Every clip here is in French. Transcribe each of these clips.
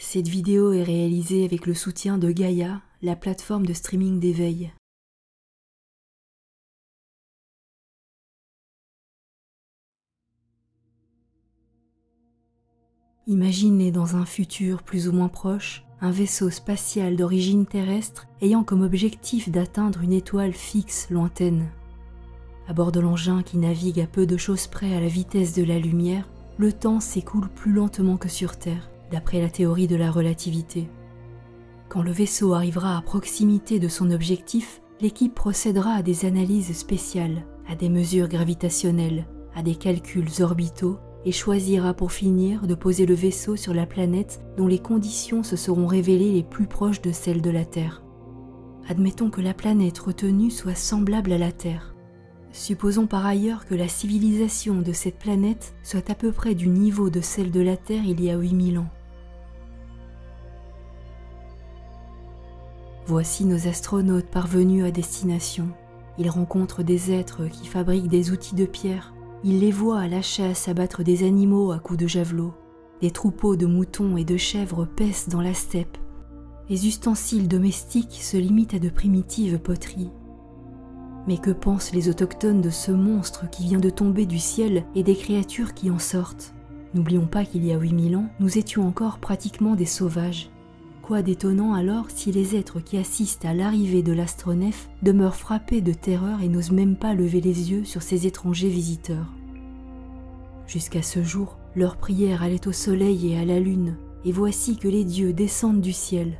Cette vidéo est réalisée avec le soutien de Gaïa, la plateforme de streaming d'éveil. Imaginez dans un futur plus ou moins proche un vaisseau spatial d'origine terrestre ayant comme objectif d'atteindre une étoile fixe lointaine. À bord de l'engin qui navigue à peu de choses près à la vitesse de la lumière, le temps s'écoule plus lentement que sur Terre, d'après la théorie de la relativité. Quand le vaisseau arrivera à proximité de son objectif, l'équipe procédera à des analyses spéciales, à des mesures gravitationnelles, à des calculs orbitaux et choisira pour finir de poser le vaisseau sur la planète dont les conditions se seront révélées les plus proches de celles de la Terre. Admettons que la planète retenue soit semblable à la Terre. Supposons par ailleurs que la civilisation de cette planète soit à peu près du niveau de celle de la Terre il y a 8000 ans. Voici nos astronautes parvenus à destination. Ils rencontrent des êtres qui fabriquent des outils de pierre. Ils les voient à la chasse abattre des animaux à coups de javelot. Des troupeaux de moutons et de chèvres paissent dans la steppe. Les ustensiles domestiques se limitent à de primitives poteries. Mais que pensent les autochtones de ce monstre qui vient de tomber du ciel et des créatures qui en sortent? N'oublions pas qu'il y a 8000 ans, nous étions encore pratiquement des sauvages. Quoi d'étonnant alors si les êtres qui assistent à l'arrivée de l'astronef demeurent frappés de terreur et n'osent même pas lever les yeux sur ces étrangers visiteurs. Jusqu'à ce jour, leur prière allait au soleil et à la lune, et voici que les dieux descendent du ciel.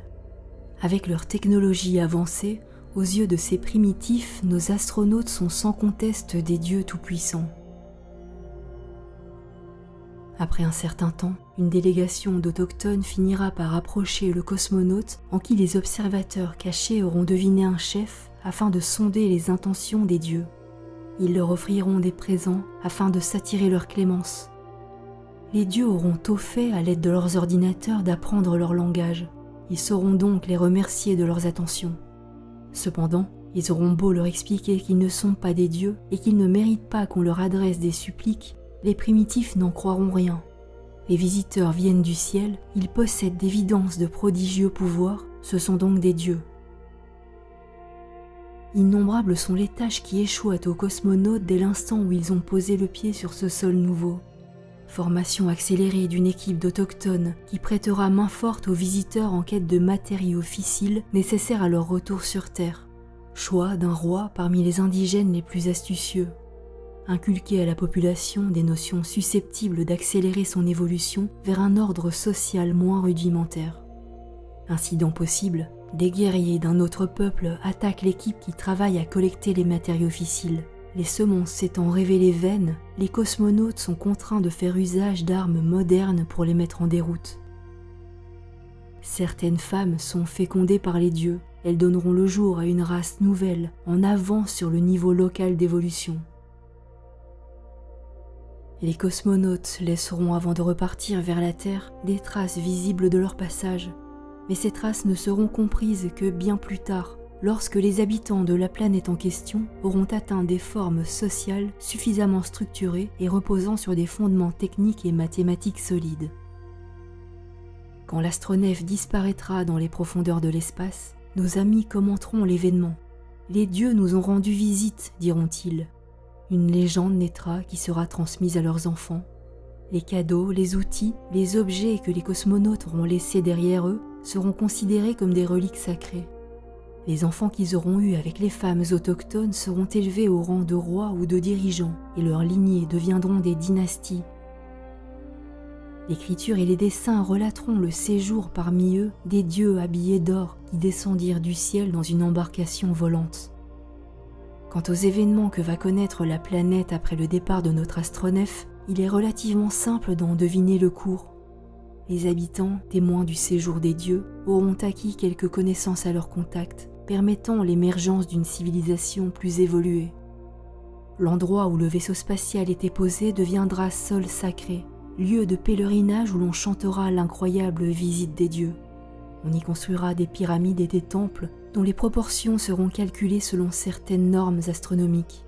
Avec leur technologie avancée, aux yeux de ces primitifs, nos astronautes sont sans conteste des dieux tout-puissants. Après un certain temps, une délégation d'autochtones finira par approcher le cosmonaute en qui les observateurs cachés auront deviné un chef afin de sonder les intentions des dieux. Ils leur offriront des présents afin de s'attirer leur clémence. Les dieux auront tôt fait, à l'aide de leurs ordinateurs, d'apprendre leur langage. Ils sauront donc les remercier de leurs attentions. Cependant, ils auront beau leur expliquer qu'ils ne sont pas des dieux et qu'ils ne méritent pas qu'on leur adresse des suppliques, les primitifs n'en croiront rien. Les visiteurs viennent du ciel, ils possèdent d'évidence de prodigieux pouvoirs, ce sont donc des dieux. Innombrables sont les tâches qui échouent aux cosmonautes dès l'instant où ils ont posé le pied sur ce sol nouveau. Formation accélérée d'une équipe d'autochtones qui prêtera main forte aux visiteurs en quête de matériaux fissiles nécessaires à leur retour sur Terre. Choix d'un roi parmi les indigènes les plus astucieux. Inculquer à la population des notions susceptibles d'accélérer son évolution vers un ordre social moins rudimentaire. Incident possible, des guerriers d'un autre peuple attaquent l'équipe qui travaille à collecter les matériaux fissiles. Les semences s'étant révélées vaines, les cosmonautes sont contraints de faire usage d'armes modernes pour les mettre en déroute. Certaines femmes sont fécondées par les dieux, elles donneront le jour à une race nouvelle, en avance sur le niveau local d'évolution. Les cosmonautes laisseront avant de repartir vers la Terre des traces visibles de leur passage, mais ces traces ne seront comprises que bien plus tard, lorsque les habitants de la planète en question auront atteint des formes sociales suffisamment structurées et reposant sur des fondements techniques et mathématiques solides. Quand l'astronef disparaîtra dans les profondeurs de l'espace, nos amis commenteront l'événement. Les dieux nous ont rendu visite, diront-ils. Une légende naîtra qui sera transmise à leurs enfants. Les cadeaux, les outils, les objets que les cosmonautes auront laissés derrière eux seront considérés comme des reliques sacrées. Les enfants qu'ils auront eus avec les femmes autochtones seront élevés au rang de rois ou de dirigeants et leurs lignées deviendront des dynasties. L'écriture et les dessins relateront le séjour parmi eux des dieux habillés d'or qui descendirent du ciel dans une embarcation volante. Quant aux événements que va connaître la planète après le départ de notre astronef, il est relativement simple d'en deviner le cours. Les habitants, témoins du séjour des dieux, auront acquis quelques connaissances à leur contact, permettant l'émergence d'une civilisation plus évoluée. L'endroit où le vaisseau spatial était posé deviendra sol sacré, lieu de pèlerinage où l'on chantera l'incroyable visite des dieux. On y construira des pyramides et des temples dont les proportions seront calculées selon certaines normes astronomiques.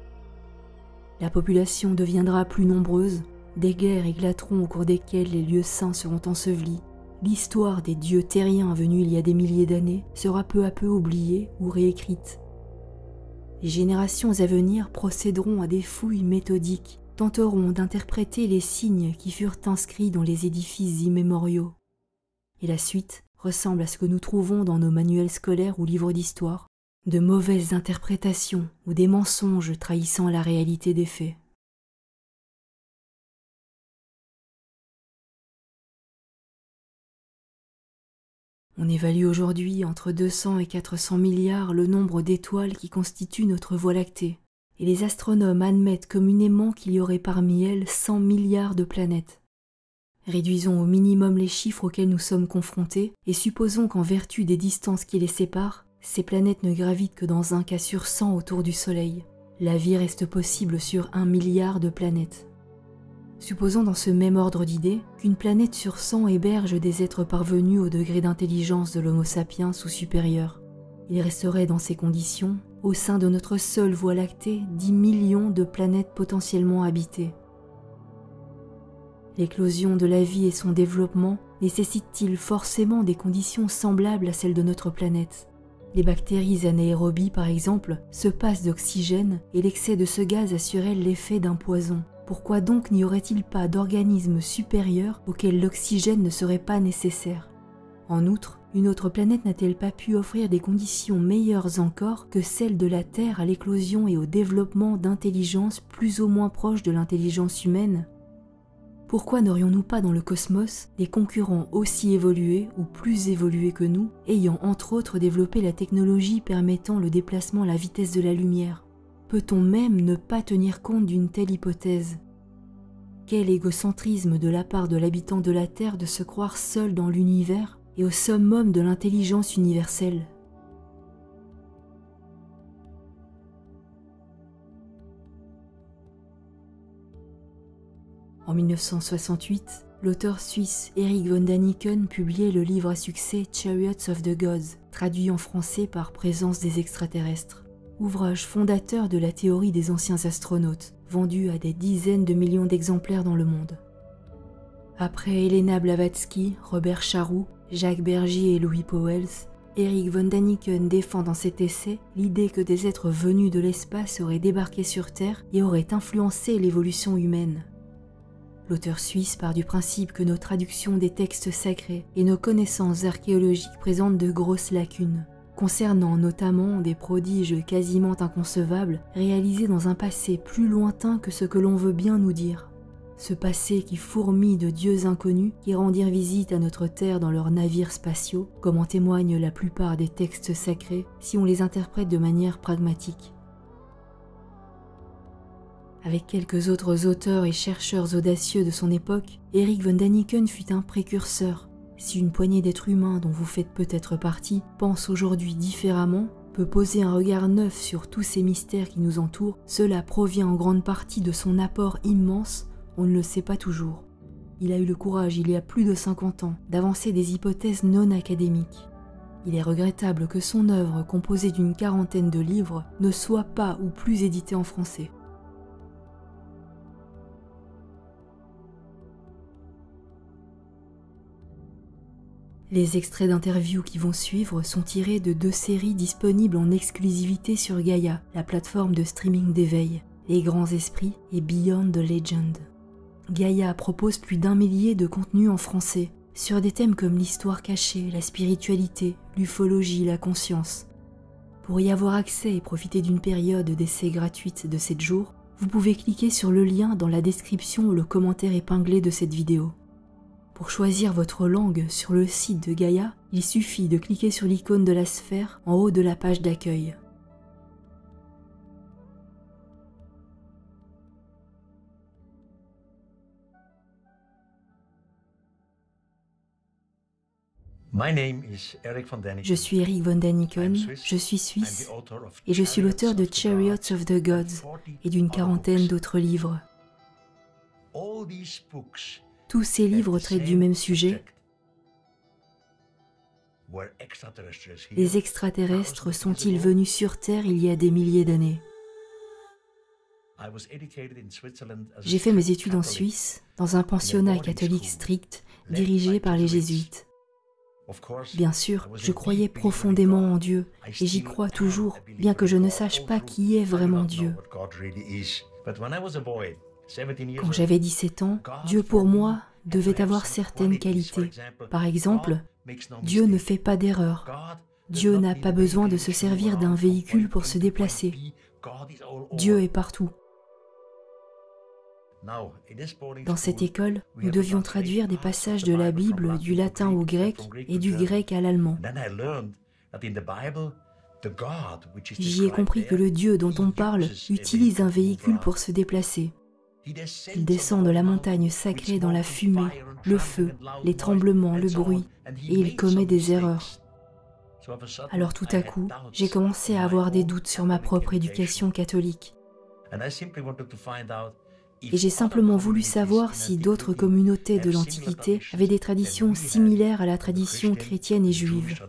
La population deviendra plus nombreuse, des guerres éclateront au cours desquelles les lieux saints seront ensevelis, l'histoire des dieux terriens venus il y a des milliers d'années sera peu à peu oubliée ou réécrite. Les générations à venir procéderont à des fouilles méthodiques, tenteront d'interpréter les signes qui furent inscrits dans les édifices immémoriaux. Et la suite ressemble à ce que nous trouvons dans nos manuels scolaires ou livres d'histoire, de mauvaises interprétations ou des mensonges trahissant la réalité des faits. On évalue aujourd'hui entre 200 et 400 milliards le nombre d'étoiles qui constituent notre Voie lactée, et les astronomes admettent communément qu'il y aurait parmi elles 100 milliards de planètes. Réduisons au minimum les chiffres auxquels nous sommes confrontés et supposons qu'en vertu des distances qui les séparent, ces planètes ne gravitent que dans un cas sur 100 autour du Soleil. La vie reste possible sur 1 milliard de planètes. Supposons dans ce même ordre d'idées qu'une planète sur 100 héberge des êtres parvenus au degré d'intelligence de l'Homo sapiens ou supérieur. Il resterait dans ces conditions, au sein de notre seule Voie lactée, 10 millions de planètes potentiellement habitées. L'éclosion de la vie et son développement nécessitent-ils forcément des conditions semblables à celles de notre planète? Les bactéries anaérobies, par exemple, se passent d'oxygène et l'excès de ce gaz a sur elles l'effet d'un poison. Pourquoi donc n'y aurait-il pas d'organismes supérieurs auxquels l'oxygène ne serait pas nécessaire? En outre, une autre planète n'a-t-elle pas pu offrir des conditions meilleures encore que celles de la Terre à l'éclosion et au développement d'intelligence plus ou moins proches de l'intelligence humaine? Pourquoi n'aurions-nous pas dans le cosmos des concurrents aussi évolués ou plus évolués que nous, ayant entre autres développé la technologie permettant le déplacement à la vitesse de la lumière? Peut-on même ne pas tenir compte d'une telle hypothèse? Quel égocentrisme de la part de l'habitant de la Terre de se croire seul dans l'univers et au summum de l'intelligence universelle. En 1968, l'auteur suisse Erich von Däniken publiait le livre à succès Chariots of the Gods, traduit en français par Présence des extraterrestres, ouvrage fondateur de la théorie des anciens astronautes, vendu à des dizaines de millions d'exemplaires dans le monde. Après Helena Blavatsky, Robert Charroux, Jacques Bergier et Louis Pauwels, Erich von Däniken défend dans cet essai l'idée que des êtres venus de l'espace auraient débarqué sur Terre et auraient influencé l'évolution humaine. L'auteur suisse part du principe que nos traductions des textes sacrés et nos connaissances archéologiques présentent de grosses lacunes, concernant notamment des prodiges quasiment inconcevables réalisés dans un passé plus lointain que ce que l'on veut bien nous dire. Ce passé qui fourmille de dieux inconnus qui rendirent visite à notre terre dans leurs navires spatiaux, comme en témoignent la plupart des textes sacrés si on les interprète de manière pragmatique. Avec quelques autres auteurs et chercheurs audacieux de son époque, Erich von Däniken fut un précurseur. Si une poignée d'êtres humains dont vous faites peut-être partie pense aujourd'hui différemment, peut poser un regard neuf sur tous ces mystères qui nous entourent, cela provient en grande partie de son apport immense, on ne le sait pas toujours. Il a eu le courage, il y a plus de 50 ans, d'avancer des hypothèses non académiques. Il est regrettable que son œuvre, composée d'une quarantaine de livres, ne soit pas ou plus éditée en français. Les extraits d'interviews qui vont suivre sont tirés de 2 séries disponibles en exclusivité sur Gaïa, la plateforme de streaming d'éveil, Les Grands Esprits et Beyond the Legend. Gaïa propose plus d'1 millier de contenus en français, sur des thèmes comme l'histoire cachée, la spiritualité, l'ufologie, la conscience. Pour y avoir accès et profiter d'une période d'essai gratuite de 7 jours, vous pouvez cliquer sur le lien dans la description ou le commentaire épinglé de cette vidéo. Pour choisir votre langue sur le site de Gaïa, il suffit de cliquer sur l'icône de la sphère en haut de la page d'accueil. Je suis Erich von Däniken, je suis suisse et je suis l'auteur de Chariots of the Gods et d'une quarantaine d'autres livres. Tous ces livres traitent du même sujet. Les extraterrestres sont-ils venus sur Terre il y a des milliers d'années? J'ai fait mes études en Suisse, dans un pensionnat catholique strict, dirigé par les jésuites. Bien sûr, je croyais profondément en Dieu, et j'y crois toujours, bien que je ne sache pas qui est vraiment Dieu. Quand j'avais 17 ans, Dieu pour moi devait avoir certaines qualités. Par exemple, Dieu ne fait pas d'erreur. Dieu n'a pas besoin de se servir d'un véhicule pour se déplacer. Dieu est partout. Dans cette école, nous devions traduire des passages de la Bible du latin au grec et du grec à l'allemand. J'y ai compris que le Dieu dont on parle utilise un véhicule pour se déplacer. Il descend de la montagne sacrée dans la fumée, le feu, les tremblements, le bruit, et il commet des erreurs. Alors tout à coup, j'ai commencé à avoir des doutes sur ma propre éducation catholique. Et j'ai simplement voulu savoir si d'autres communautés de l'Antiquité avaient des traditions similaires à la tradition chrétienne et juive.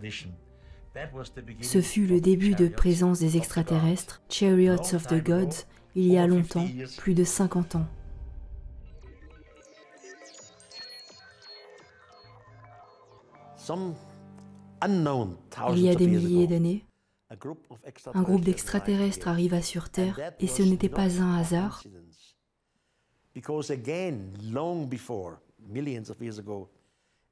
Ce fut le début de présence des extraterrestres, Chariots of the Gods, il y a longtemps, plus de 50 ans. Il y a des milliers d'années, un groupe d'extraterrestres arriva sur Terre et ce n'était pas un hasard.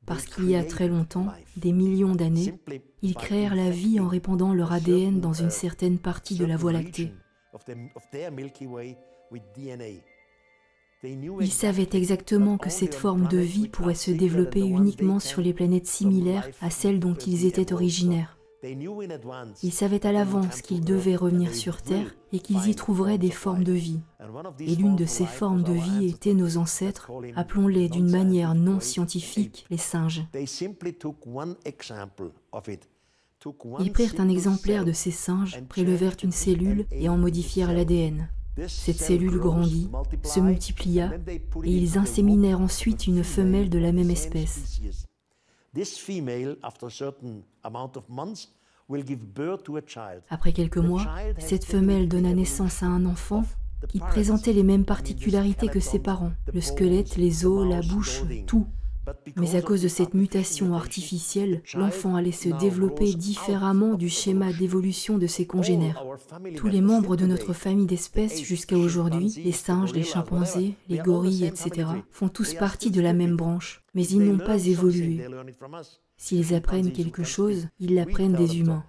Parce qu'il y a très longtemps, des millions d'années, ils créèrent la vie en répandant leur ADN dans une certaine partie de la Voie lactée. Ils savaient exactement que cette forme de vie pourrait se développer uniquement sur les planètes similaires à celles dont ils étaient originaires. Ils savaient à l'avance qu'ils devaient revenir sur Terre et qu'ils y trouveraient des formes de vie. Et l'une de ces formes de vie était nos ancêtres, appelons-les d'une manière non scientifique les singes. Ils prirent un exemplaire de ces singes, prélevèrent une cellule et en modifièrent l'ADN. Cette cellule grandit, se multiplia et ils inséminèrent ensuite une femelle de la même espèce. Après quelques mois, cette femelle donna naissance à un enfant qui présentait les mêmes particularités que ses parents, le squelette, les os, la bouche, tout. Mais à cause de cette mutation artificielle, l'enfant allait se développer différemment du schéma d'évolution de ses congénères. Tous les membres de notre famille d'espèces jusqu'à aujourd'hui, les singes, les chimpanzés, les gorilles, etc., font tous partie de la même branche, mais ils n'ont pas évolué. S'ils apprennent quelque chose, ils l'apprennent des humains.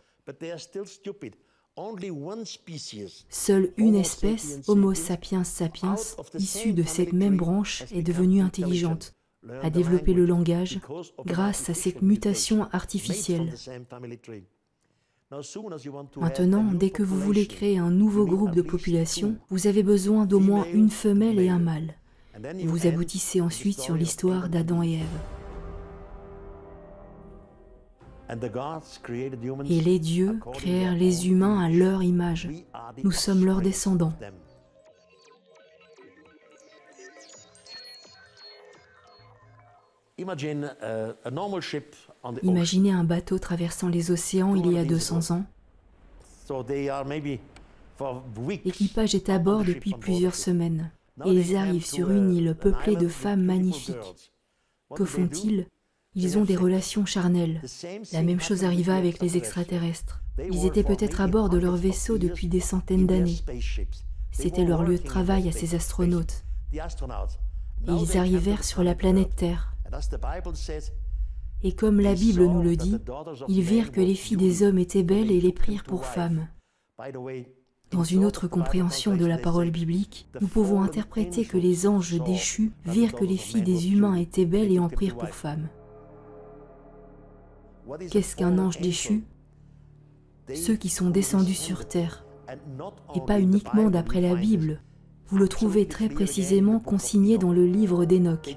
Seule une espèce, Homo sapiens sapiens, issue de cette même branche, est devenue intelligente, a développé le langage grâce à cette mutation artificielle. Maintenant, dès que vous voulez créer un nouveau groupe de population, vous avez besoin d'au moins une femelle et un mâle. Vous aboutissez ensuite sur l'histoire d'Adam et Ève. Et les dieux créèrent les humains à leur image. Nous sommes leurs descendants. Imaginez un bateau traversant les océans il y a 200 ans. L'équipage est à bord depuis plusieurs semaines et ils arrivent sur une île peuplée de femmes magnifiques. Que font-ils? Ils ont des relations charnelles. La même chose arriva avec les extraterrestres. Ils étaient peut-être à bord de leur vaisseau depuis des centaines d'années. C'était leur lieu de travail à ces astronautes. Et ils arrivèrent sur la planète Terre. Et comme la Bible nous le dit, ils virent que les filles des hommes étaient belles et les prirent pour femmes. Dans une autre compréhension de la parole biblique, nous pouvons interpréter que les anges déchus virent que les filles des humains étaient belles et en prirent pour femmes. Qu'est-ce qu'un ange déchu? Ceux qui sont descendus sur terre, et pas uniquement d'après la Bible. Vous le trouvez très précisément consigné dans le livre d'Enoch.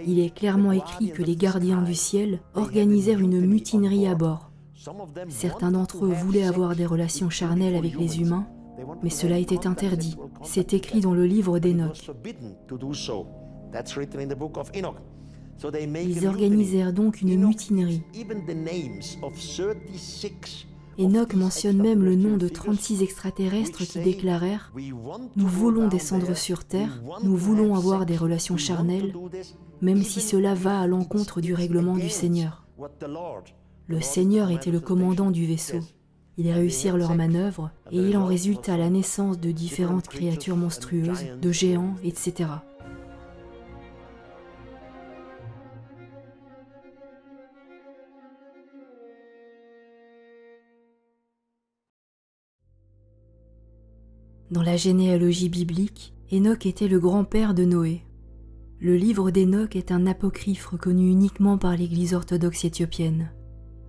Il est clairement écrit que les gardiens du ciel organisèrent une mutinerie à bord. Certains d'entre eux voulaient avoir des relations charnelles avec les humains, mais cela était interdit. C'est écrit dans le livre d'Enoch. Ils organisèrent donc une mutinerie. Enoch mentionne même le nom de 36 extraterrestres qui déclarèrent « Nous voulons descendre sur Terre, nous voulons avoir des relations charnelles, même si cela va à l'encontre du règlement du Seigneur. » Le Seigneur était le commandant du vaisseau. Ils réussirent leur manœuvre et il en résulta la naissance de différentes créatures monstrueuses, de géants, etc. Dans la généalogie biblique, Hénoch était le grand-père de Noé. Le livre d'Hénoch est un apocryphe reconnu uniquement par l'Église orthodoxe éthiopienne.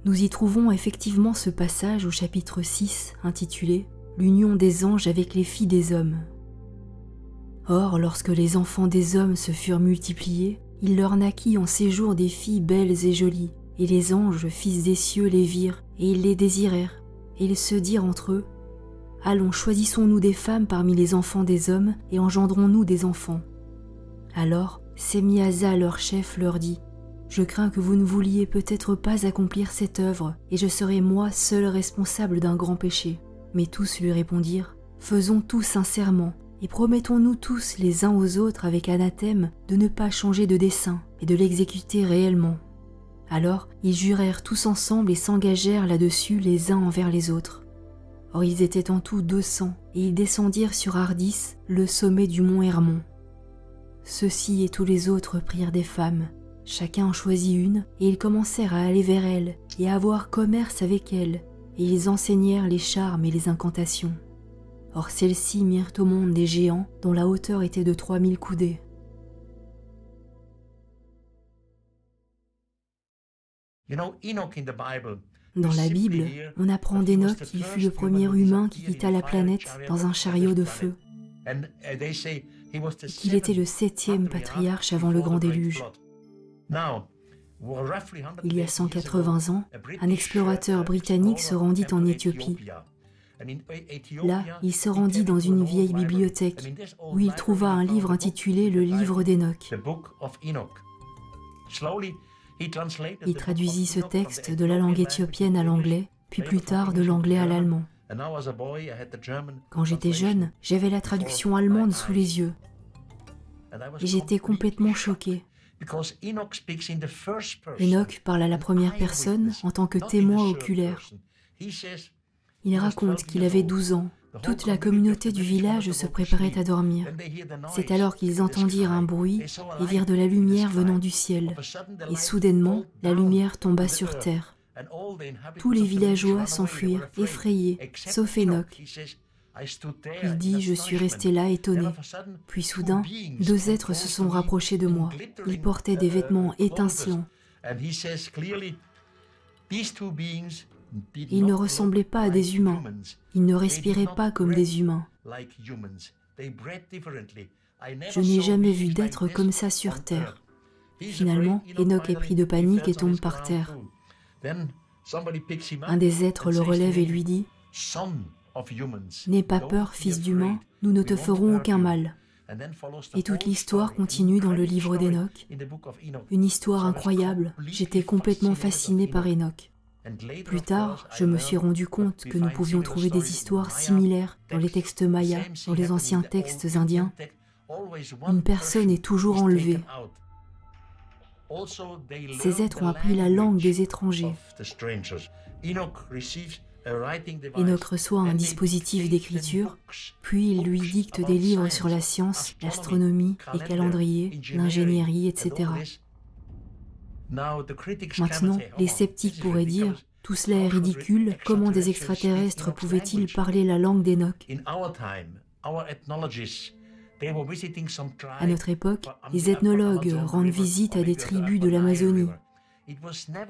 Nous y trouvons effectivement ce passage au chapitre 6 intitulé « L'union des anges avec les filles des hommes ». Or, lorsque les enfants des hommes se furent multipliés, il leur naquit en séjour des filles belles et jolies, et les anges, fils des cieux, les virent, et ils les désirèrent, et ils se dirent entre eux, « Allons, choisissons-nous des femmes parmi les enfants des hommes, et engendrons-nous des enfants. » Alors, Sémiasa, leur chef, leur dit, « Je crains que vous ne vouliez peut-être pas accomplir cette œuvre, et je serai moi seul responsable d'un grand péché. » Mais tous lui répondirent, « Faisons tous un serment, et promettons-nous tous les uns aux autres avec anathème de ne pas changer de dessein, et de l'exécuter réellement. » Alors, ils jurèrent tous ensemble et s'engagèrent là-dessus les uns envers les autres. Or ils étaient en tout 200, et ils descendirent sur Ardis, le sommet du mont Hermon. Ceux-ci et tous les autres prirent des femmes, chacun en choisit une, et ils commencèrent à aller vers elles, et à avoir commerce avec elles, et ils enseignèrent les charmes et les incantations. Or celles-ci mirent au monde des géants, dont la hauteur était de 3000 coudées. Dans la Bible, on apprend d'Hénoch qu'il fut le premier humain qui quitta la planète dans un chariot de feu, et qu'il était le 7e patriarche avant le grand déluge. Il y a 180 ans, un explorateur britannique se rendit en Éthiopie. Là, il se rendit dans une vieille bibliothèque où il trouva un livre intitulé « Le livre d'Hénoch ». Il traduisit ce texte de la langue éthiopienne à l'anglais, puis plus tard de l'anglais à l'allemand. Quand j'étais jeune, j'avais la traduction allemande sous les yeux, et j'étais complètement choqué. Hénoch parle à la première personne en tant que témoin oculaire. Il raconte qu'il avait 12 ans. Toute la communauté du village se préparait à dormir. C'est alors qu'ils entendirent un bruit et virent de la lumière venant du ciel. Et soudainement, la lumière tomba sur terre. Tous les villageois s'enfuirent, effrayés, sauf Hénoch. Il dit « Je suis resté là, étonné. » Puis soudain, 2 êtres se sont rapprochés de moi. Ils portaient des vêtements étincelants. Ils ne ressemblaient pas à des humains. Ils ne respiraient pas comme des humains. Je n'ai jamais vu d'être comme ça sur terre. Finalement, Hénoch est pris de panique et tombe par terre. Un des êtres le relève et lui dit « N'aie pas peur, fils d'humain, nous ne te ferons aucun mal. » Et toute l'histoire continue dans le livre d'Hénoch. Une histoire incroyable, j'étais complètement fasciné par Hénoch. Plus tard, je me suis rendu compte que nous pouvions trouver des histoires similaires dans les textes mayas, dans les anciens textes indiens. Une personne est toujours enlevée. Ces êtres ont appris la langue des étrangers. Hénoch reçoit un dispositif d'écriture, puis il lui dicte des livres sur la science, l'astronomie, les calendriers, l'ingénierie, etc. Maintenant, les sceptiques pourraient dire « Tout cela est ridicule, comment des extraterrestres pouvaient-ils parler la langue d'Hénoch ?» À notre époque, les ethnologues rendent visite à des tribus de l'Amazonie.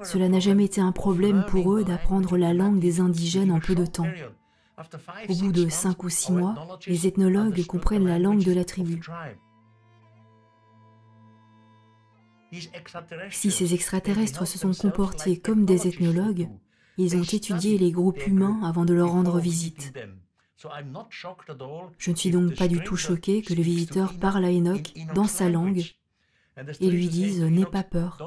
Cela n'a jamais été un problème pour eux d'apprendre la langue des indigènes en peu de temps. Au bout de 5 ou 6 mois, les ethnologues comprennent la langue de la tribu. Si ces extraterrestres se sont comportés comme des ethnologues, ils ont étudié les groupes humains avant de leur rendre visite. Je ne suis donc pas du tout choqué que les visiteurs parlent à Hénoch dans sa langue et lui disent « N'aie pas peur »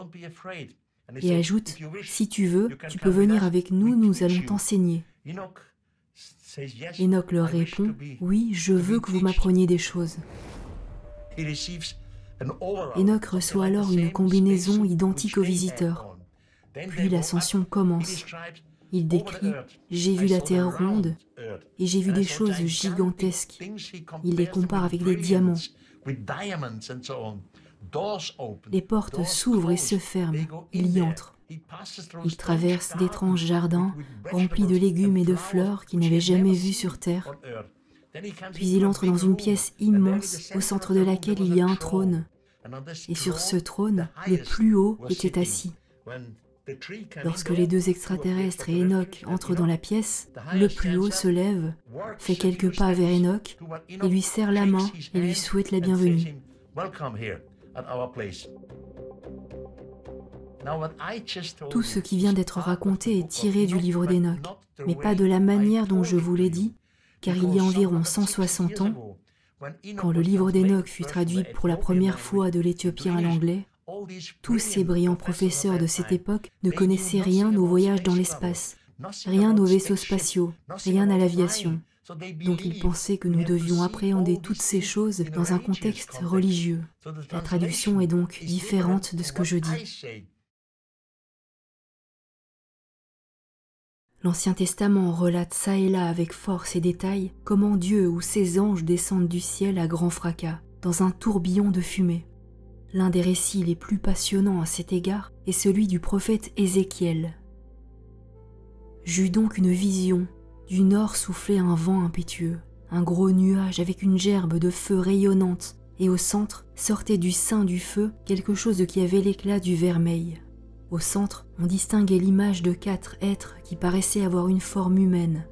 et ajoutent « Si tu veux, tu peux venir avec nous, nous allons t'enseigner. » Hénoch leur répond « Oui, je veux que vous m'appreniez des choses. » Hénoch reçoit alors une combinaison identique aux visiteurs. Puis l'ascension commence. Il décrit « J'ai vu la terre ronde et j'ai vu des choses gigantesques ». Il les compare avec des diamants. Les portes s'ouvrent et se ferment. Il y entre. Il traverse d'étranges jardins remplis de légumes et de fleurs qu'il n'avait jamais vus sur terre. Puis il entre dans une pièce immense au centre de laquelle il y a un trône. Et sur ce trône, le plus haut était assis. Lorsque les deux extraterrestres et Enoch entrent dans la pièce, le plus haut se lève, fait quelques pas vers Enoch et lui serre la main et lui souhaite la bienvenue. Tout ce qui vient d'être raconté est tiré du livre d'Enoch, mais pas de la manière dont je vous l'ai dit, car il y a environ 160 ans, quand le livre d'Enoch fut traduit pour la première fois de l'éthiopien à l'anglais, tous ces brillants professeurs de cette époque ne connaissaient rien au voyage dans l'espace, rien aux vaisseaux spatiaux, rien à l'aviation. Donc ils pensaient que nous devions appréhender toutes ces choses dans un contexte religieux. La traduction est donc différente de ce que je dis. L'Ancien Testament relate çà et là avec force et détail comment Dieu ou ses anges descendent du ciel à grand fracas, dans un tourbillon de fumée. L'un des récits les plus passionnants à cet égard est celui du prophète Ézéchiel. J'eus donc une vision. Du nord soufflait un vent impétueux, un gros nuage avec une gerbe de feu rayonnante, et au centre sortait du sein du feu quelque chose qui avait l'éclat du vermeil. Au centre, on distinguait l'image de 4 êtres qui paraissaient avoir une forme humaine.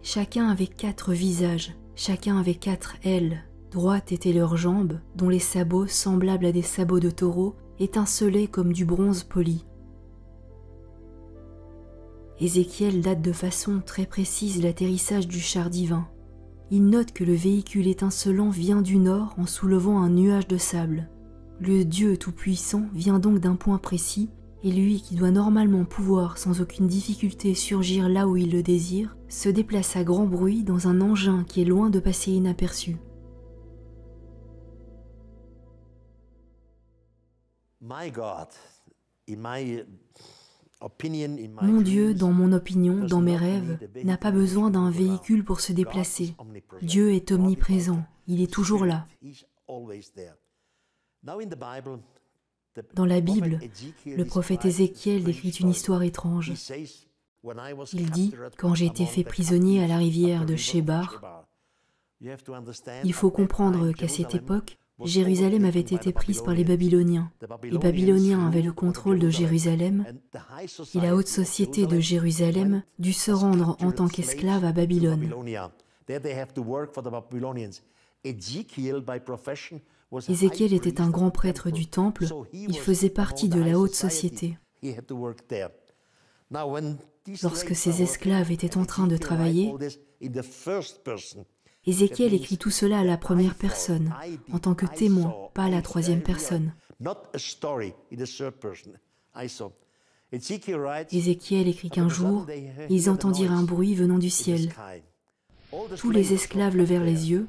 Chacun avait 4 visages, chacun avait 4 ailes. Droites étaient leurs jambes, dont les sabots, semblables à des sabots de taureau, étincelaient comme du bronze poli. Ézéchiel date de façon très précise l'atterrissage du char divin. Il note que le véhicule étincelant vient du nord en soulevant un nuage de sable. Le Dieu Tout-Puissant vient donc d'un point précis, et lui qui doit normalement pouvoir sans aucune difficulté surgir là où il le désire, se déplace à grand bruit dans un engin qui est loin de passer inaperçu. Mon Dieu, dans mon opinion, dans mes rêves, n'a pas besoin d'un véhicule pour se déplacer. Dieu est omniprésent, il est toujours là. Dans la Bible, le prophète Ézéchiel décrit une histoire étrange. Il dit, quand j'ai été fait prisonnier à la rivière de Chébar, il faut comprendre qu'à cette époque, Jérusalem avait été prise par les Babyloniens. Les Babyloniens avaient le contrôle de Jérusalem et la haute société de Jérusalem dut se rendre en tant qu'esclave à Babylone. Ézéchiel était un grand prêtre du temple, il faisait partie de la haute société. Lorsque ces esclaves étaient en train de travailler, Ézéchiel écrit tout cela à la première personne, en tant que témoin, pas à la troisième personne. Ézéchiel écrit qu'un jour, ils entendirent un bruit venant du ciel. Tous les esclaves levèrent les yeux,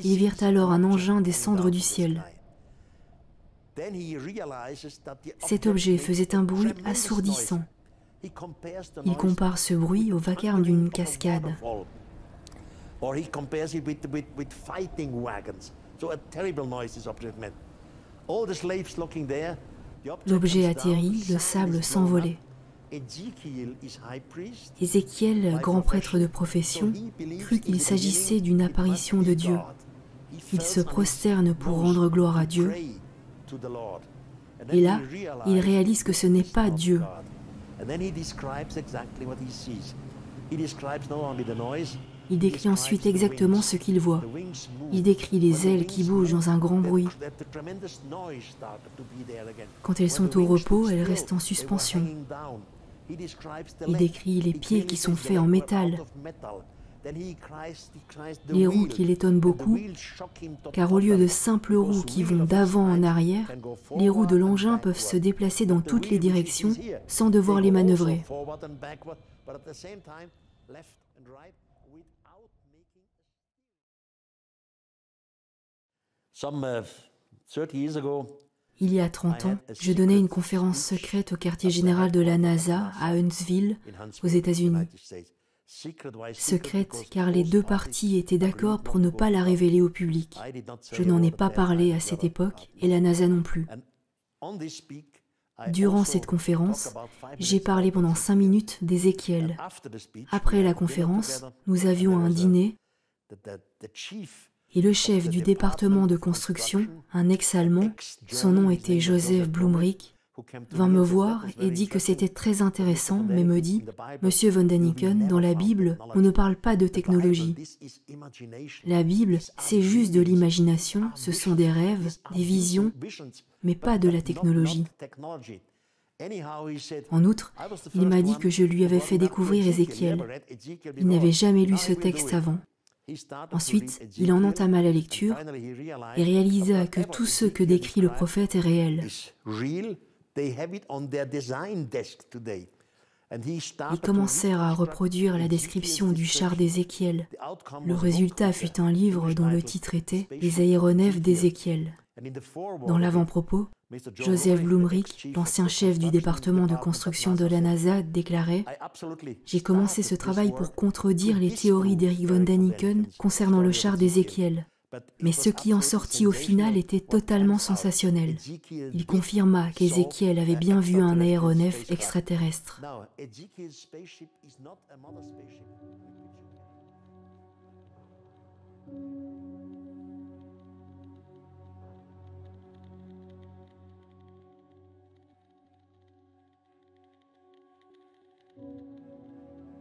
ils virent alors un engin descendre du ciel. Cet objet faisait un bruit assourdissant. Il compare ce bruit au vacarme d'une cascade. L'objet atterrit, le sable s'envolait. Ézéchiel, grand prêtre de profession, crut qu'il s'agissait d'une apparition de Dieu. Il se prosterne pour rendre gloire à Dieu. Et là, il réalise que ce n'est pas Dieu. Il décrit ensuite exactement ce qu'il voit. Il décrit les ailes qui bougent dans un grand bruit. Quand elles sont au repos, elles restent en suspension. Il décrit les pieds qui sont faits en métal. Les roues qui l'étonnent beaucoup, car au lieu de simples roues qui vont d'avant en arrière, les roues de l'engin peuvent se déplacer dans toutes les directions sans devoir les manœuvrer. Il y a 30 ans, je donnais une conférence secrète au quartier général de la NASA à Huntsville, aux États-Unis. Secrète car les deux parties étaient d'accord pour ne pas la révéler au public. Je n'en ai pas parlé à cette époque et la NASA non plus. Durant cette conférence, j'ai parlé pendant 5 minutes d'Ézéchiel. Après la conférence, nous avions un dîner et le chef du département de construction, un ex-allemand, son nom était Joseph Blumrich, vint me voir et dit que c'était très intéressant, mais me dit « Monsieur Von Däniken, dans la Bible, on ne parle pas de technologie. La Bible, c'est juste de l'imagination, ce sont des rêves, des visions, mais pas de la technologie. » En outre, il m'a dit que je lui avais fait découvrir Ézéchiel. Il n'avait jamais lu ce texte avant. Ensuite, il en entama la lecture et réalisa que tout ce que décrit le prophète est réel. Ils commencèrent à reproduire la description du char d'Ézéchiel. Le résultat fut un livre dont le titre était « Les aéronefs d'Ézéchiel ». Dans l'avant-propos, Joseph Blumrich, l'ancien chef du département de construction de la NASA, déclarait « J'ai commencé ce travail pour contredire les théories d'Eric Von Däniken concernant le char d'Ézéchiel. Mais ce qui en sortit au final était totalement sensationnel. Il confirma qu'Ézéchiel avait bien vu un aéronef extraterrestre. »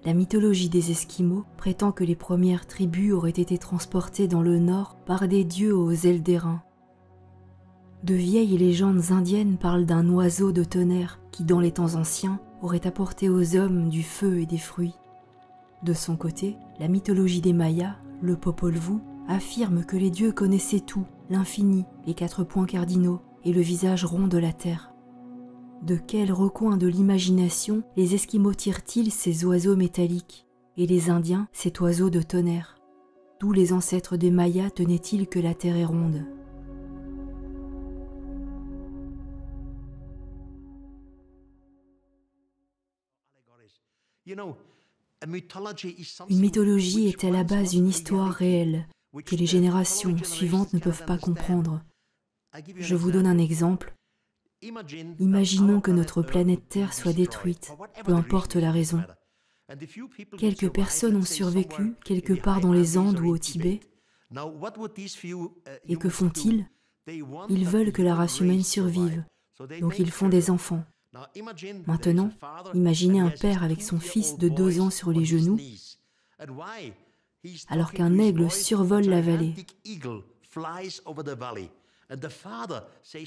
La mythologie des Esquimaux prétend que les premières tribus auraient été transportées dans le nord par des dieux aux ailes d'airain. De vieilles légendes indiennes parlent d'un oiseau de tonnerre qui, dans les temps anciens, aurait apporté aux hommes du feu et des fruits. De son côté, la mythologie des Mayas, le Popol Vuh, affirme que les dieux connaissaient tout, l'infini, les 4 points cardinaux et le visage rond de la terre. De quel recoin de l'imagination les Esquimaux tirent-ils ces oiseaux métalliques, et les Indiens cet oiseau de tonnerre? D'où les ancêtres des Mayas tenaient-ils que la terre est ronde? Une mythologie est à la base une histoire réelle, que les générations suivantes ne peuvent pas comprendre. Je vous donne un exemple. Imaginons que notre planète Terre soit détruite, peu importe la raison. Quelques personnes ont survécu quelque part dans les Andes ou au Tibet. Et que font-ils? Ils veulent que la race humaine survive, donc ils font des enfants. Maintenant, imaginez un père avec son fils de 2 ans sur les genoux, alors qu'un aigle survole la vallée.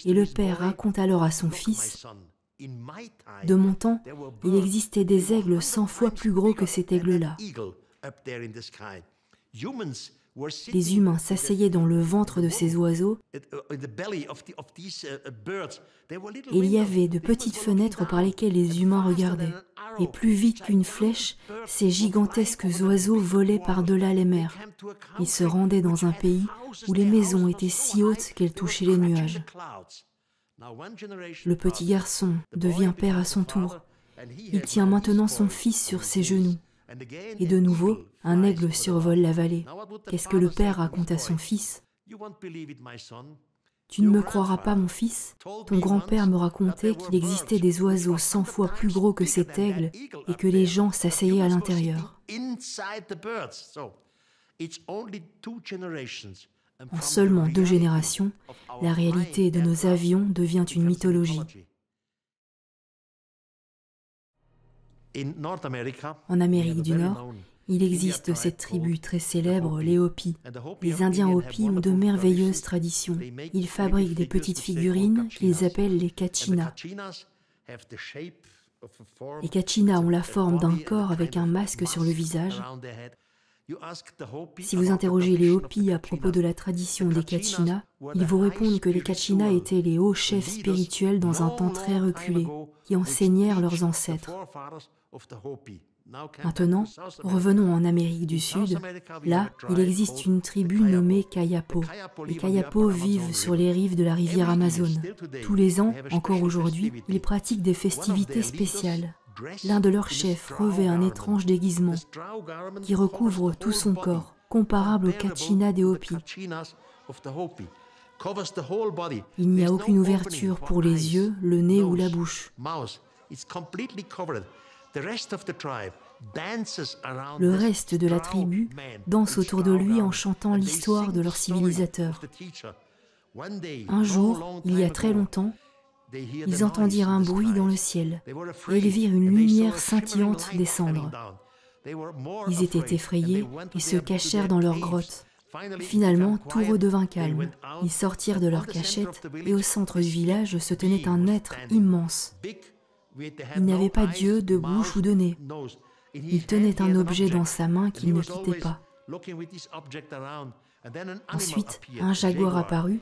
Et le père raconte alors à son fils « De mon temps, il existait des aigles 100 fois plus gros que cet aigle-là. Les humains s'asseyaient dans le ventre de ces oiseaux et il y avait de petites fenêtres par lesquelles les humains regardaient. Et plus vite qu'une flèche, ces gigantesques oiseaux volaient par-delà les mers. Ils se rendaient dans un pays où les maisons étaient si hautes qu'elles touchaient les nuages. Le petit garçon devient père à son tour. Il tient maintenant son fils sur ses genoux. Et de nouveau, un aigle survole la vallée. Qu'est-ce que le père raconte à son fils? Tu ne me croiras pas, mon fils? Ton grand-père me racontait qu'il existait des oiseaux 100 fois plus gros que cet aigle et que les gens s'asseyaient à l'intérieur. En seulement 2 générations, la réalité de nos avions devient une mythologie. En Amérique du Nord, il existe cette tribu très célèbre, les Hopis. Les Indiens Hopis ont de merveilleuses traditions. Ils fabriquent des petites figurines qu'ils appellent les Kachinas. Les Kachinas ont la forme d'un corps avec un masque sur le visage. Si vous interrogez les Hopis à propos de la tradition des Kachinas, ils vous répondent que les Kachinas étaient les hauts chefs spirituels dans un temps très reculé, qui enseignèrent leurs ancêtres. Maintenant, revenons en Amérique du Sud. Là, il existe une tribu nommée Kayapo. Les Kayapo vivent sur les rives de la rivière Amazone. Tous les ans, encore aujourd'hui, ils pratiquent des festivités spéciales. L'un de leurs chefs revêt un étrange déguisement qui recouvre tout son corps, comparable au Kachina des Hopis. Il n'y a aucune ouverture pour les yeux, le nez ou la bouche. Le reste de la tribu danse autour de lui en chantant l'histoire de leur civilisateur. Un jour, il y a très longtemps, ils entendirent un bruit dans le ciel et ils virent une lumière scintillante descendre. Ils étaient effrayés et se cachèrent dans leur grotte. Finalement, tout redevint calme. Ils sortirent de leur cachette et au centre du village se tenait un être immense. Il n'avait pas d'yeux, de bouche ou de nez. Il tenait un objet dans sa main qu'il ne quittait pas. Ensuite, un jaguar apparut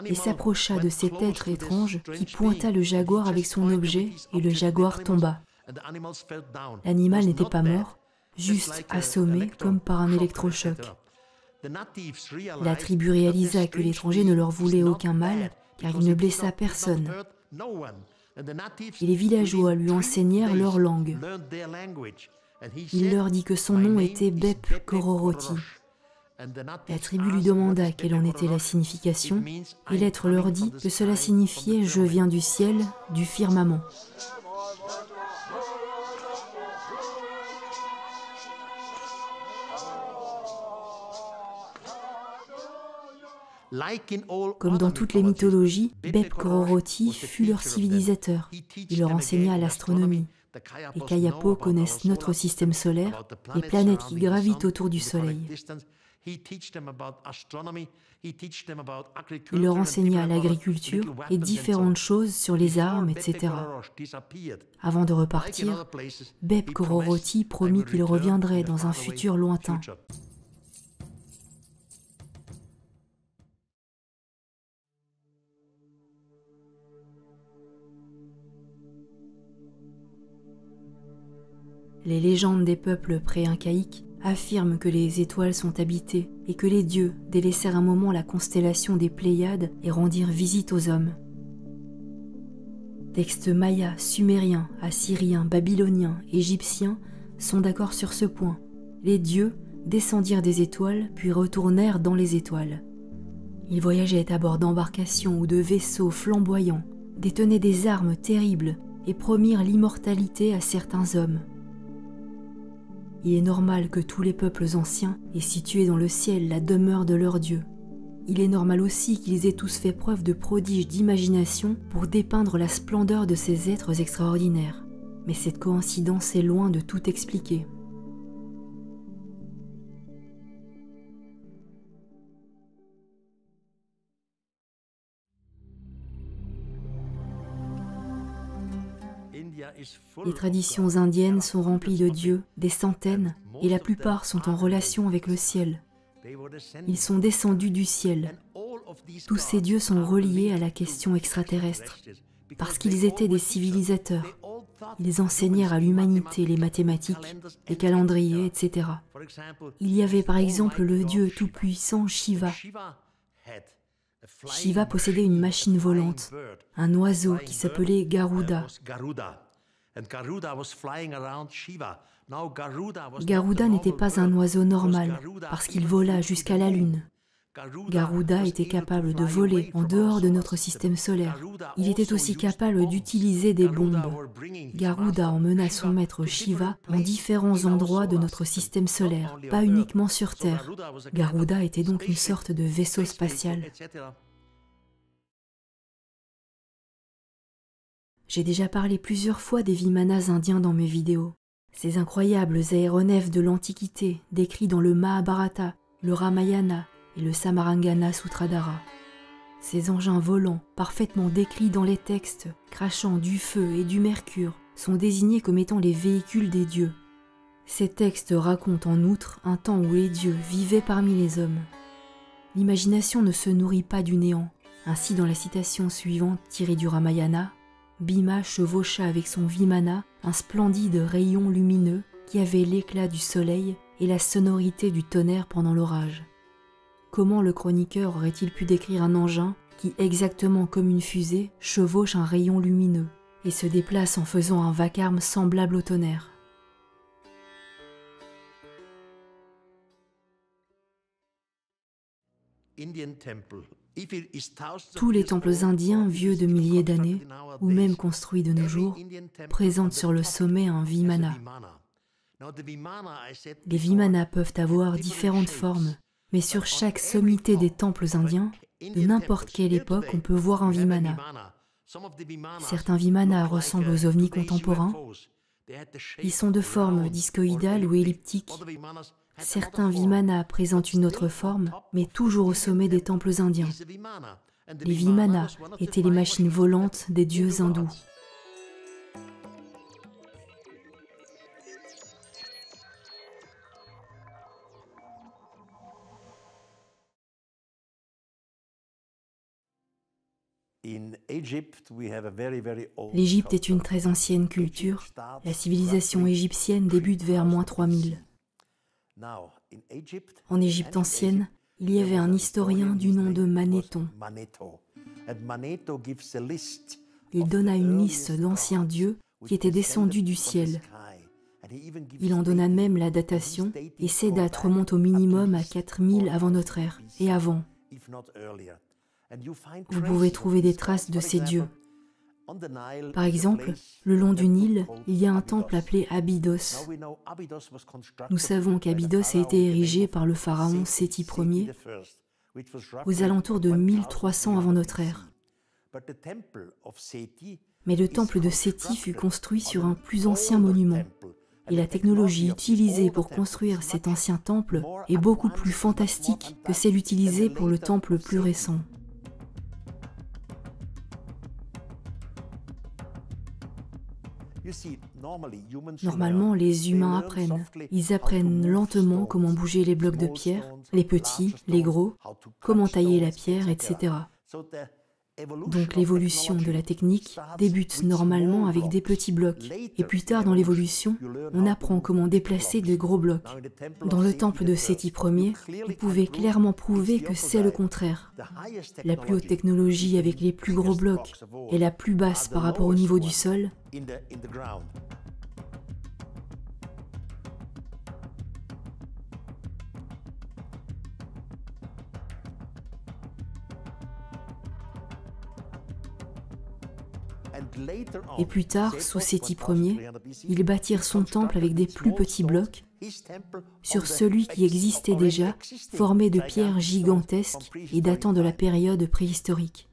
et s'approcha de cet être étrange qui pointa le jaguar avec son objet et le jaguar tomba. L'animal n'était pas mort, juste assommé comme par un électrochoc. La tribu réalisa que l'étranger ne leur voulait aucun mal car il ne blessa personne. Et les villageois lui enseignèrent leur langue. Il leur dit que son nom était Bep Kororoti. La tribu lui demanda quelle en était la signification, et l'être leur dit que cela signifiait « Je viens du ciel, du firmament ». Comme dans toutes les mythologies, Bep Kororoti fut leur civilisateur. Il leur enseigna l'astronomie. Les Kayapo connaissent notre système solaire, les planètes qui gravitent autour du Soleil. Il leur enseigna l'agriculture et différentes choses sur les armes, etc. Avant de repartir, Bep Kororoti promit qu'il reviendrait dans un futur lointain. Les légendes des peuples pré-incaïques affirment que les étoiles sont habitées et que les dieux délaissèrent un moment la constellation des Pléiades et rendirent visite aux hommes. Textes mayas, sumériens, assyriens, babyloniens, égyptiens sont d'accord sur ce point. Les dieux descendirent des étoiles puis retournèrent dans les étoiles. Ils voyageaient à bord d'embarcations ou de vaisseaux flamboyants, détenaient des armes terribles et promirent l'immortalité à certains hommes. Il est normal que tous les peuples anciens aient situé dans le ciel la demeure de leur Dieu. Il est normal aussi qu'ils aient tous fait preuve de prodiges d'imagination pour dépeindre la splendeur de ces êtres extraordinaires. Mais cette coïncidence est loin de tout expliquer. Les traditions indiennes sont remplies de dieux, des centaines, et la plupart sont en relation avec le ciel. Ils sont descendus du ciel. Tous ces dieux sont reliés à la question extraterrestre, parce qu'ils étaient des civilisateurs. Ils enseignèrent à l'humanité les mathématiques, les calendriers, etc. Il y avait par exemple le dieu tout-puissant Shiva. Shiva possédait une machine volante, un oiseau qui s'appelait Garuda. Garuda n'était pas un oiseau normal, parce qu'il vola jusqu'à la Lune. Garuda était capable de voler en dehors de notre système solaire. Il était aussi capable d'utiliser des bombes. Garuda emmena son maître Shiva en différents endroits de notre système solaire, pas uniquement sur Terre. Garuda était donc une sorte de vaisseau spatial. J'ai déjà parlé plusieurs fois des Vimanas indiens dans mes vidéos. Ces incroyables aéronefs de l'Antiquité, décrits dans le Mahabharata, le Ramayana et le Samarangana Sutradhara. Ces engins volants, parfaitement décrits dans les textes, crachant du feu et du mercure, sont désignés comme étant les véhicules des dieux. Ces textes racontent en outre un temps où les dieux vivaient parmi les hommes. L'imagination ne se nourrit pas du néant. Ainsi, dans la citation suivante tirée du Ramayana, Bhima chevaucha avec son Vimana un splendide rayon lumineux qui avait l'éclat du soleil et la sonorité du tonnerre pendant l'orage. Comment le chroniqueur aurait-il pu décrire un engin qui, exactement comme une fusée, chevauche un rayon lumineux et se déplace en faisant un vacarme semblable au tonnerre? Tous les temples indiens vieux de milliers d'années, ou même construits de nos jours, présentent sur le sommet un Vimana. Les Vimanas peuvent avoir différentes formes, mais sur chaque sommité des temples indiens, de n'importe quelle époque, on peut voir un Vimana. Certains Vimanas ressemblent aux ovnis contemporains. Ils sont de forme discoïdale ou elliptique. Certains Vimanas présentent une autre forme, mais toujours au sommet des temples indiens. Les Vimanas étaient les machines volantes des dieux hindous. L'Égypte est une très ancienne culture. La civilisation égyptienne débute vers /3000. En Égypte ancienne, il y avait un historien du nom de Manéthon. Il donna une liste d'anciens dieux qui étaient descendus du ciel. Il en donna même la datation, et ces dates remontent au minimum à 4000 avant notre ère, et avant. Vous pouvez trouver des traces de ces dieux. Par exemple, le long du Nil, il y a un temple appelé Abydos. Nous savons qu'Abydos a été érigé par le pharaon Séti Ier aux alentours de 1300 avant notre ère. Mais le temple de Séti fut construit sur un plus ancien monument. Et la technologie utilisée pour construire cet ancien temple est beaucoup plus fantastique que celle utilisée pour le temple plus récent. Normalement, les humains apprennent. Ils apprennent lentement comment bouger les blocs de pierre, les petits, les gros, comment tailler la pierre, etc. Donc l'évolution de la technique débute normalement avec des petits blocs. Et plus tard dans l'évolution, on apprend comment déplacer de gros blocs. Dans le temple de Séti Ier, vous pouvez clairement prouver que c'est le contraire. La plus haute technologie avec les plus gros blocs est la plus basse par rapport au niveau du sol. Et plus tard, sous Séti Ier, ils bâtirent son temple avec des plus petits blocs sur celui qui existait déjà, formé de pierres gigantesques et datant de la période préhistorique.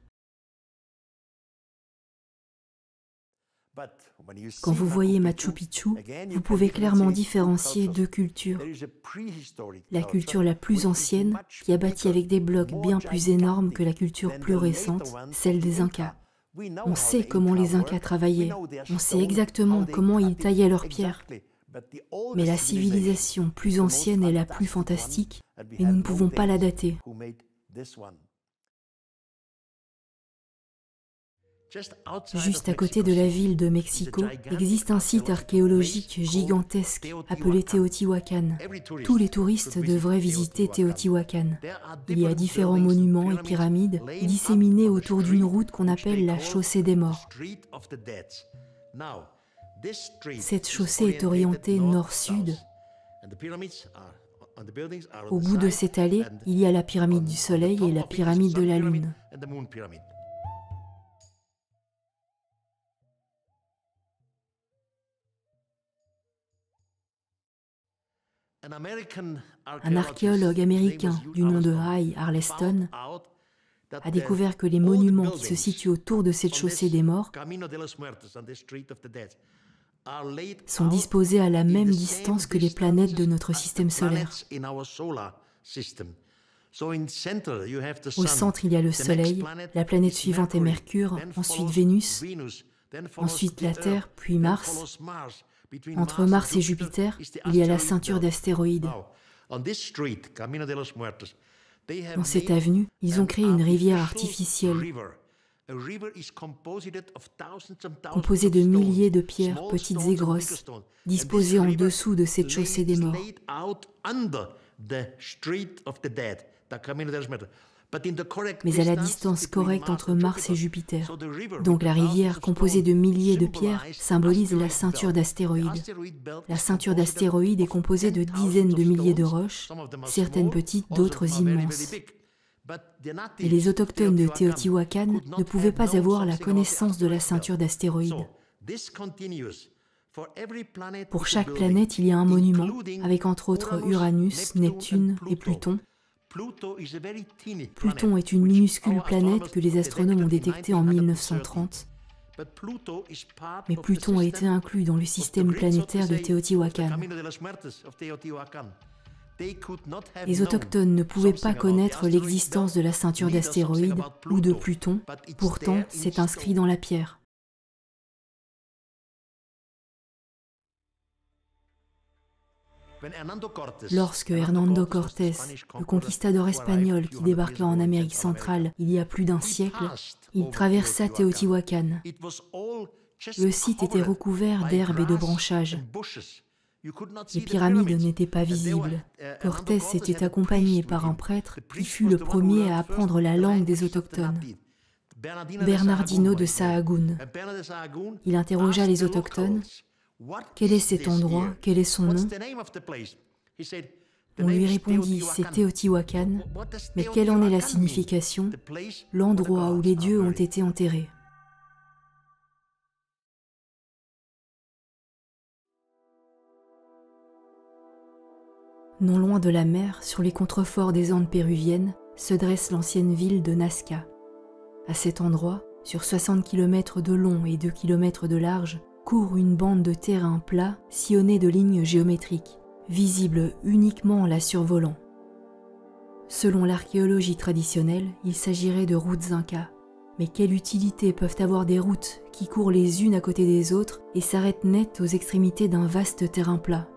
Quand vous voyez Machu Picchu, vous pouvez clairement différencier deux cultures. La culture la plus ancienne, qui a bâti avec des blocs bien plus énormes que la culture plus récente, celle des Incas. On sait comment les Incas travaillaient, on sait exactement comment ils taillaient leurs pierres. Mais la civilisation plus ancienne est la plus fantastique, et nous ne pouvons pas la dater. Juste à côté de la ville de Mexico, existe un site archéologique gigantesque appelé Teotihuacan. Tous les touristes devraient visiter Teotihuacan. Il y a différents monuments et pyramides disséminés autour d'une route qu'on appelle la chaussée des morts. Cette chaussée est orientée nord-sud. Au bout de cette allée, il y a la pyramide du Soleil et la pyramide de la Lune. Un archéologue américain du nom de Ray Arleston a découvert que les monuments qui se situent autour de cette chaussée des morts sont disposés à la même distance que les planètes de notre système solaire. Au centre, il y a le Soleil, la planète suivante est Mercure, ensuite Vénus, ensuite la Terre, puis Mars, Entre Mars et Jupiter, il y a la ceinture d'astéroïdes. Dans cette avenue, ils ont créé une rivière artificielle composée de milliers de pierres petites et grosses, disposées en dessous de cette chaussée des morts. Mais à la distance correcte entre Mars et Jupiter. Donc la rivière, composée de milliers de pierres, symbolise la ceinture d'astéroïdes. La ceinture d'astéroïdes est composée de dizaines de milliers de roches, certaines petites, d'autres immenses. Et les autochtones de Teotihuacan ne pouvaient pas avoir la connaissance de la ceinture d'astéroïdes. Pour chaque planète, il y a un monument, avec entre autres Uranus, Neptune et Pluton. Pluton est une minuscule planète que les astronomes ont détectée en 1930. Mais Pluton a été inclus dans le système planétaire de Teotihuacan. Les autochtones ne pouvaient pas connaître l'existence de la ceinture d'astéroïdes ou de Pluton, pourtant c'est inscrit dans la pierre. Lorsque Hernando Cortés, le conquistador espagnol qui débarqua en Amérique centrale il y a plus d'un siècle, il traversa Teotihuacan. Le site était recouvert d'herbes et de branchages. Les pyramides n'étaient pas visibles. Cortés était accompagné par un prêtre qui fut le premier à apprendre la langue des autochtones, Bernardino de Sahagún. Il interrogea les autochtones. Quel est cet endroit? Quel est son nom? On lui répondit, c'est Teotihuacan, mais quelle en est la signification? L'endroit où les dieux ont été enterrés. Non loin de la mer, sur les contreforts des Andes péruviennes, se dresse l'ancienne ville de Nazca. À cet endroit, sur 60 km de long et 2 km de large, court une bande de terrain plat sillonnée de lignes géométriques, visibles uniquement en la survolant. Selon l'archéologie traditionnelle, il s'agirait de routes incas. Mais quelle utilité peuvent avoir des routes qui courent les unes à côté des autres et s'arrêtent net aux extrémités d'un vaste terrain plat?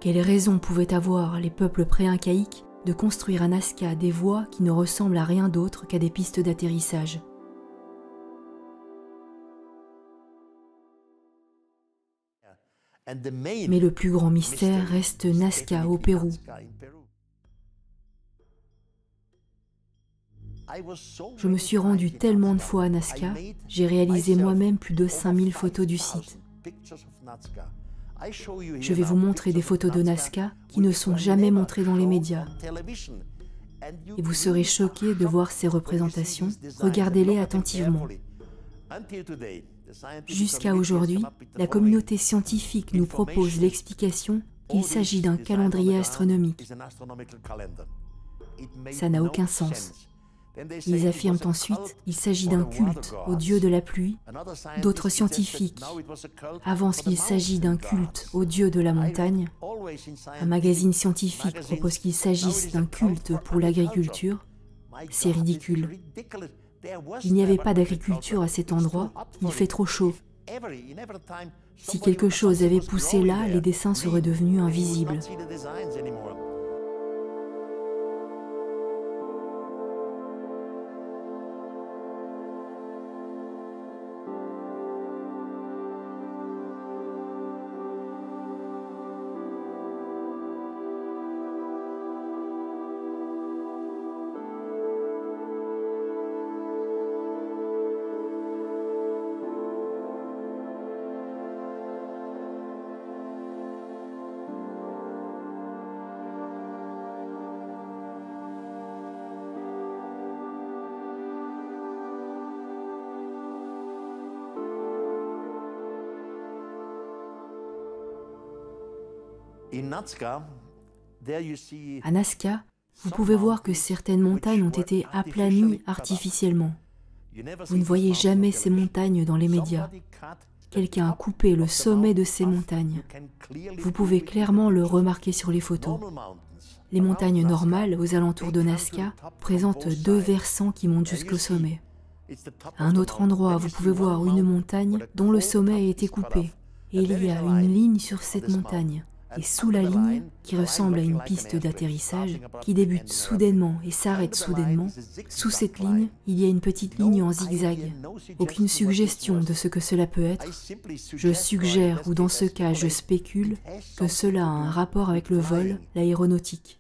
Quelle raison pouvaient avoir les peuples pré-incaïques de construire à Nazca des voies qui ne ressemblent à rien d'autre qu'à des pistes d'atterrissage? Mais le plus grand mystère reste Nazca au Pérou. Je me suis rendu tellement de fois à Nazca, j'ai réalisé moi-même plus de 5000 photos du site. Je vais vous montrer des photos de Nazca qui ne sont jamais montrées dans les médias. Et vous serez choqués de voir ces représentations. Regardez-les attentivement. Jusqu'à aujourd'hui, la communauté scientifique nous propose l'explication qu'il s'agit d'un calendrier astronomique. Ça n'a aucun sens. Ils affirment ensuite qu'il s'agit d'un culte au dieu de la pluie. D'autres scientifiques avancent qu'il s'agit d'un culte au dieu de la montagne. Un magazine scientifique propose qu'il s'agisse d'un culte pour l'agriculture. C'est ridicule. Il n'y avait pas d'agriculture à cet endroit, il fait trop chaud. Si quelque chose avait poussé là, les dessins seraient devenus invisibles. À Nazca, vous pouvez voir que certaines montagnes ont été aplanies artificiellement. Vous ne voyez jamais ces montagnes dans les médias. Quelqu'un a coupé le sommet de ces montagnes. Vous pouvez clairement le remarquer sur les photos. Les montagnes normales aux alentours de Nazca présentent deux versants qui montent jusqu'au sommet. À un autre endroit, vous pouvez voir une montagne dont le sommet a été coupé. et il y a une ligne sur cette montagne. Et sous la ligne, qui ressemble à une piste d'atterrissage, qui débute soudainement et s'arrête soudainement, sous cette ligne, il y a une petite ligne en zigzag. Aucune suggestion de ce que cela peut être. Je suggère, ou dans ce cas je spécule, que cela a un rapport avec le vol, l'aéronautique.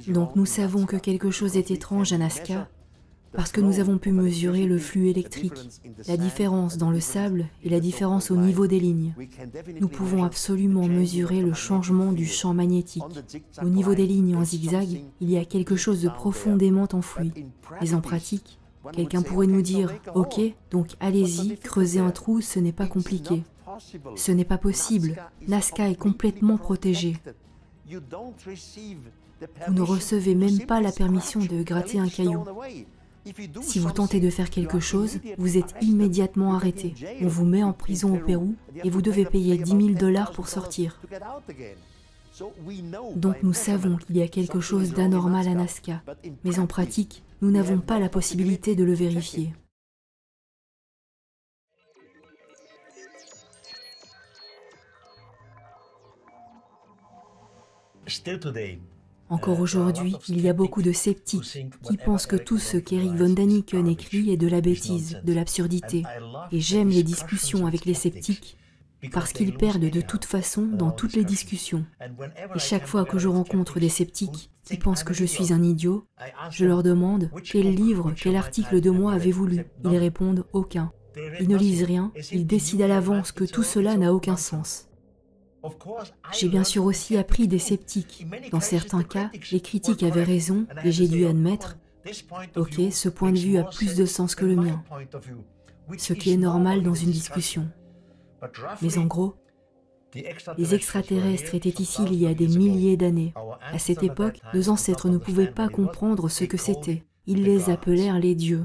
Donc nous savons que quelque chose est étrange à Nazca, parce que nous avons pu mesurer le flux électrique, la différence dans le sable et la différence au niveau des lignes. Nous pouvons absolument mesurer le changement du champ magnétique. Au niveau des lignes en zigzag, il y a quelque chose de profondément enfoui. Mais en pratique, quelqu'un pourrait nous dire « Ok, donc allez-y, creusez un trou, ce n'est pas compliqué. » Ce n'est pas possible, Nazca est complètement protégé. Vous ne recevez même pas la permission de gratter un caillou. Si vous tentez de faire quelque chose, vous êtes immédiatement arrêté. On vous met en prison au Pérou et vous devez payer 10 000 $ pour sortir. Donc nous savons qu'il y a quelque chose d'anormal à Nazca, mais en pratique, nous n'avons pas la possibilité de le vérifier. Encore aujourd'hui, il y a beaucoup de sceptiques qui pensent que tout ce qu'Eric von Daniken écrit est de la bêtise, de l'absurdité. Et j'aime les discussions avec les sceptiques parce qu'ils perdent de toute façon dans toutes les discussions. Et chaque fois que je rencontre des sceptiques qui pensent que je suis un idiot, je leur demande quel livre, quel article de moi avez-vous lu. Ils répondent aucun. Ils ne lisent rien, ils décident à l'avance que tout cela n'a aucun sens. J'ai bien sûr aussi appris des sceptiques. Dans certains cas, les critiques avaient raison et j'ai dû admettre « Ok, ce point de vue a plus de sens que le mien », ce qui est normal dans une discussion. Mais en gros, les extraterrestres étaient ici il y a des milliers d'années. À cette époque, nos ancêtres ne pouvaient pas comprendre ce que c'était. Ils les appelèrent les dieux.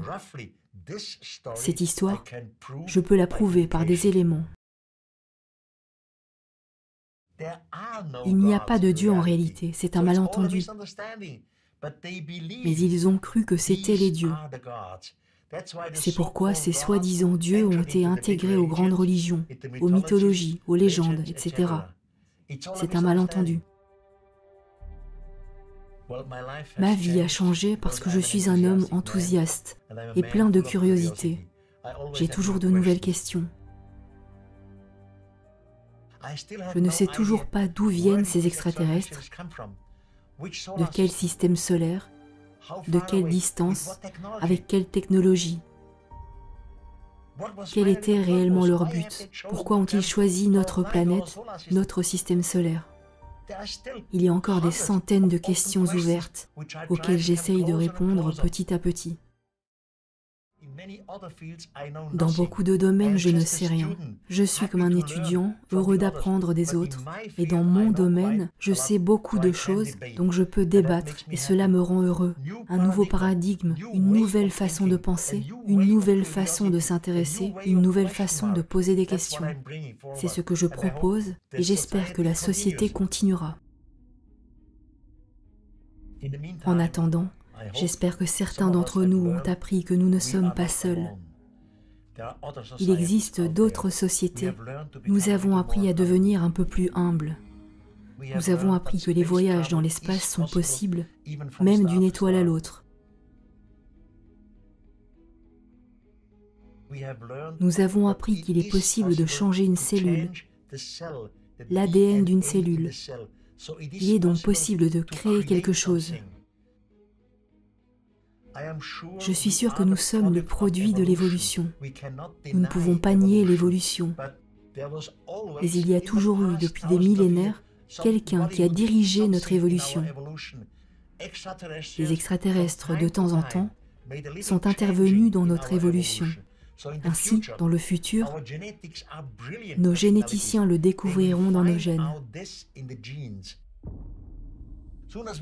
Cette histoire, je peux la prouver par des éléments. Il n'y a pas de Dieu en réalité, c'est un malentendu. Mais ils ont cru que c'étaient les dieux. C'est pourquoi ces soi-disant dieux ont été intégrés aux grandes religions, aux mythologies, aux légendes, etc. C'est un malentendu. Ma vie a changé parce que je suis un homme enthousiaste et plein de curiosité. J'ai toujours de nouvelles questions. Je ne sais toujours pas d'où viennent ces extraterrestres, de quel système solaire, de quelle distance, avec quelle technologie. Quel était réellement leur but? Pourquoi ont-ils choisi notre planète, notre système solaire? Il y a encore des centaines de questions ouvertes auxquelles j'essaye de répondre petit à petit. Dans beaucoup de domaines, je ne sais rien. Je suis comme un étudiant, heureux d'apprendre des autres. Et dans mon domaine, je sais beaucoup de choses, donc je peux débattre, et cela me rend heureux. Un nouveau paradigme, une nouvelle façon de penser, une nouvelle façon de s'intéresser, une nouvelle façon de poser des questions. C'est ce que je propose, et j'espère que la société continuera. En attendant, j'espère que certains d'entre nous ont appris que nous ne sommes pas seuls. Il existe d'autres sociétés. Nous avons appris à devenir un peu plus humbles. Nous avons appris que les voyages dans l'espace sont possibles, même d'une étoile à l'autre. Nous avons appris qu'il est possible de changer une cellule, l'ADN d'une cellule. Il est donc possible de créer quelque chose. Je suis sûr que nous sommes le produit de l'évolution. Nous ne pouvons pas nier l'évolution. Mais il y a toujours eu, depuis des millénaires, quelqu'un qui a dirigé notre évolution. Les extraterrestres, de temps en temps, sont intervenus dans notre évolution. Ainsi, dans le futur, nos généticiens le découvriront dans nos gènes.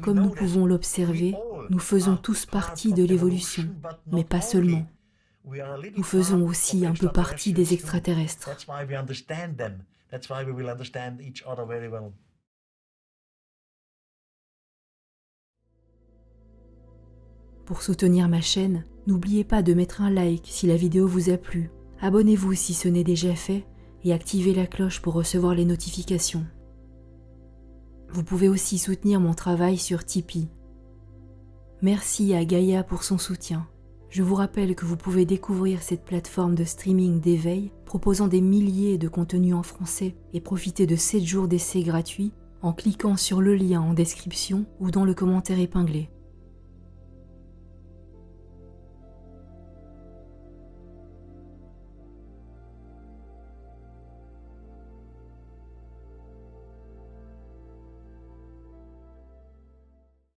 Comme nous pouvons l'observer, nous faisons tous partie de l'évolution, mais pas seulement. Nous faisons aussi un peu partie des extraterrestres. Pour soutenir ma chaîne, N'oubliez pas de mettre un like si la vidéo vous a plu, abonnez-vous si ce n'est déjà fait et activez la cloche pour recevoir les notifications. Vous pouvez aussi soutenir mon travail sur Tipeee. Merci à Gaïa pour son soutien. Je vous rappelle que vous pouvez découvrir cette plateforme de streaming d'éveil proposant des milliers de contenus en français et profiter de 7 jours d'essai gratuits en cliquant sur le lien en description ou dans le commentaire épinglé.